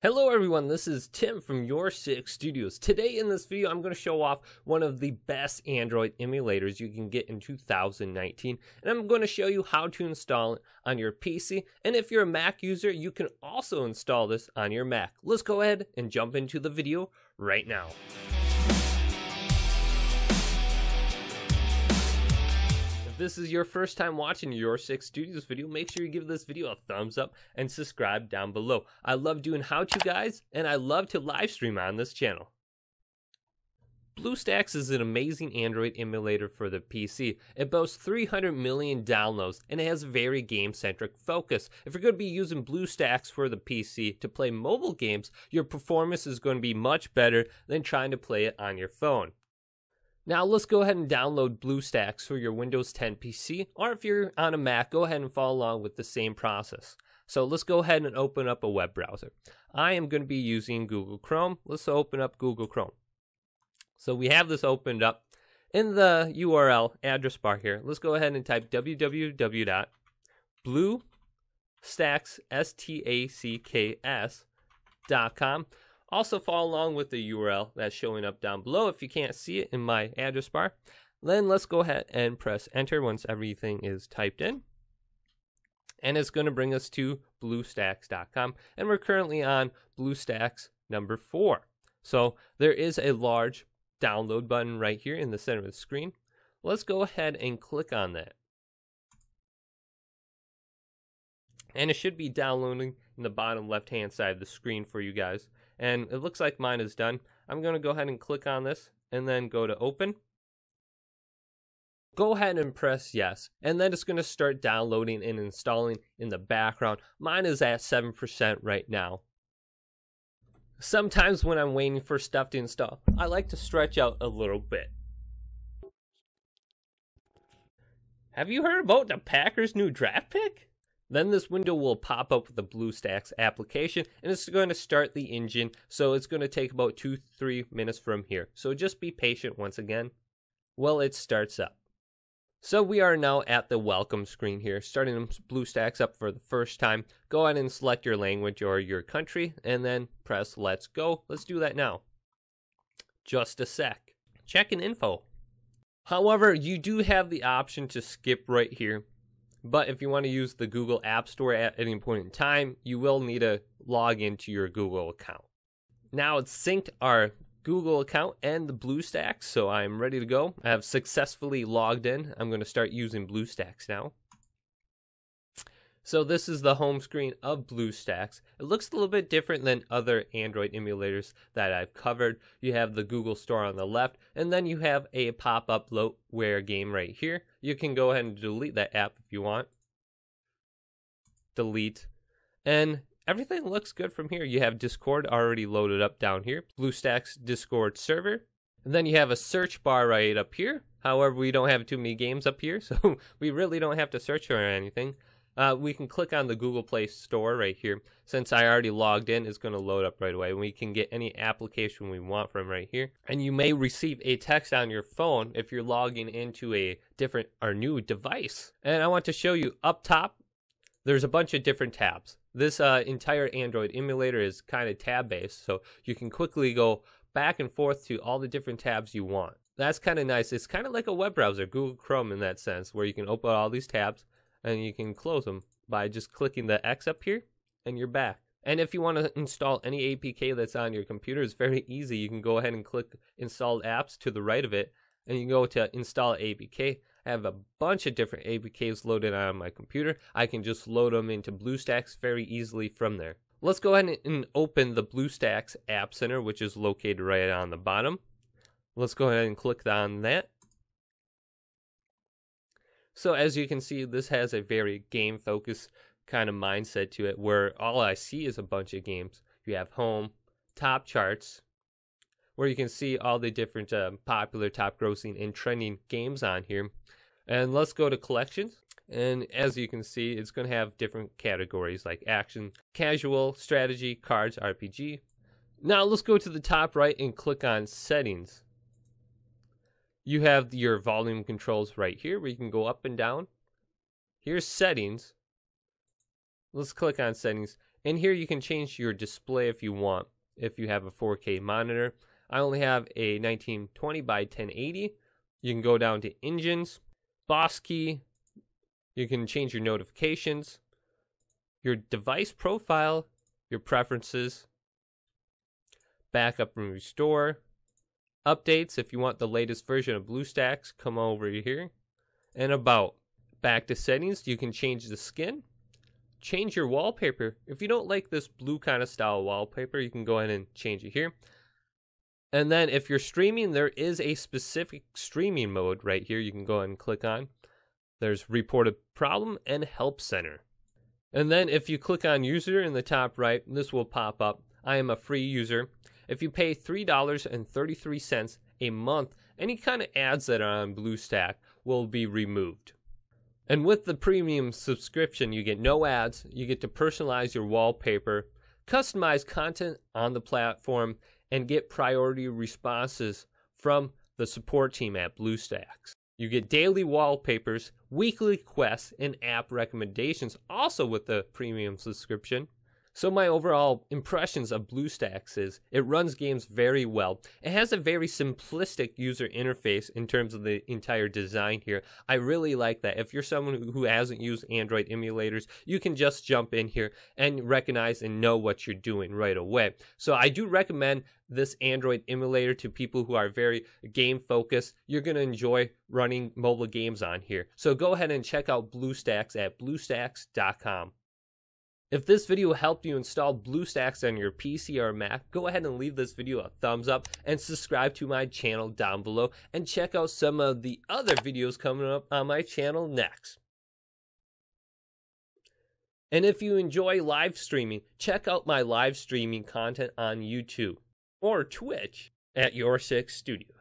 Hello everyone, this is Tim from YourSixStudios. Today in this video, I'm going to show off one of the best Android emulators you can get in 2019. And I'm going to show you how to install it on your PC. And if you're a Mac user, you can also install this on your Mac. Let's go ahead and jump into the video right now. If this is your first time watching YourSixStudios video, make sure you give this video a thumbs up and subscribe down below. I love doing how-to guides and I love to live stream on this channel. BlueStacks is an amazing Android emulator for the PC. It boasts 300 million downloads and it has a very game-centric focus. If you're going to be using BlueStacks for the PC to play mobile games, your performance is going to be much better than trying to play it on your phone. Now let's go ahead and download BlueStacks for your Windows 10 PC, or if you're on a Mac, go ahead and follow along with the same process. So let's go ahead and open up a web browser. I am going to be using Google Chrome. Let's open up Google Chrome. So we have this opened up. In the URL address bar here, let's go ahead and type www.bluestackscom. Also follow along with the URL that's showing up down below if you can't see it in my address bar. Then let's go ahead and press enter once everything is typed in. And it's going to bring us to BlueStacks.com. And we're currently on BlueStacks number 4. So there is a large download button right here in the center of the screen. Let's go ahead and click on that. And it should be downloading in the bottom left hand side of the screen for you guys. And it looks like mine is done. I'm going to go ahead and click on this and then go to open. Go ahead and press yes. And then it's going to start downloading and installing in the background. Mine is at 7% right now. Sometimes when I'm waiting for stuff to install, I like to stretch out a little bit. Have you heard about the Packers' new draft pick? Then this window will pop up with the BlueStacks application and it's going to start the engine, so it's going to take about 2-3 minutes from here. So just be patient once again while it starts up. So we are now at the welcome screen here, starting BlueStacks up for the first time. Go ahead and select your language or your country and then press let's go. Let's do that now. Just a sec. Checking info. However, you do have the option to skip right here. But if you want to use the Google App Store at any point in time, you will need to log into your Google account. Now it's synced our Google account and the BlueStacks, so I'm ready to go. I have successfully logged in. I'm going to start using BlueStacks now. So this is the home screen of BlueStacks. It looks a little bit different than other Android emulators that I've covered. You have the Google Store on the left, and then you have a pop-up bloatware game right here. You can go ahead and delete that app if you want. Delete. And everything looks good from here. You have Discord already loaded up down here. BlueStacks Discord server. And then you have a search bar right up here. However, we don't have too many games up here, so we really don't have to search for anything. We can click on the Google Play Store right here. Since I already logged in, it's going to load up right away. We can get any application we want from right here. And you may receive a text on your phone if you're logging into a different or new device. And I want to show you up top, there's a bunch of different tabs. This entire Android emulator is kind of tab based, so you can quickly go back and forth to all the different tabs you want. That's kind of nice. It's kind of like a web browser, Google Chrome in that sense, where you can open all these tabs and you can close them by just clicking the X up here and you're back. And if you want to install any APK that's on your computer, it's very easy. You can go ahead and click installed apps to the right of it and you can go to install APK. I have a bunch of different APKs loaded on my computer. I can just load them into BlueStacks very easily from there. Let's go ahead and open the BlueStacks App Center, which is located right on the bottom. Let's go ahead and click on that. So as you can see, this has a very game-focused kind of mindset to it, where all I see is a bunch of games. You have home, top charts, where you can see all the different popular, top grossing, and trending games on here. And let's go to collections. And as you can see, it's going to have different categories like action, casual, strategy, cards, RPG. Now let's go to the top right and click on settings. You have your volume controls right here where you can go up and down. Here's settings. Let's click on settings And here you can change your display if you want. If you have a 4K monitor, I only have a 1920 by 1080. You can go down to engines, boss key. You can change your notifications, your device profile, your preferences, backup and restore, updates if you want the latest version of BlueStacks, come over here, and about. Back to settings, you can change the skin, change your wallpaper. If you don't like this blue kind of style wallpaper, you can go ahead and change it here. And then if you're streaming, there is a specific streaming mode right here you can go ahead and click on. There's report a problem and help center. And then if you click on user in the top right, this will pop up. I am a free user. If you pay $3.33 a month, any kind of ads that are on BlueStack will be removed. And with the premium subscription, you get no ads, you get to personalize your wallpaper, customize content on the platform, and get priority responses from the support team at BlueStacks. You get daily wallpapers, weekly quests, and app recommendations also with the premium subscription. So my overall impressions of BlueStacks is it runs games very well. It has a very simplistic user interface in terms of the entire design here. I really like that. If you're someone who hasn't used Android emulators, you can just jump in here and recognize and know what you're doing right away. So I do recommend this Android emulator to people who are very game focused. You're going to enjoy running mobile games on here. So go ahead and check out BlueStacks at BlueStacks.com. If this video helped you install BlueStacks on your PC or Mac, go ahead and leave this video a thumbs up and subscribe to my channel down below and check out some of the other videos coming up on my channel next. And if you enjoy live streaming, check out my live streaming content on YouTube or Twitch at YourSixStudios.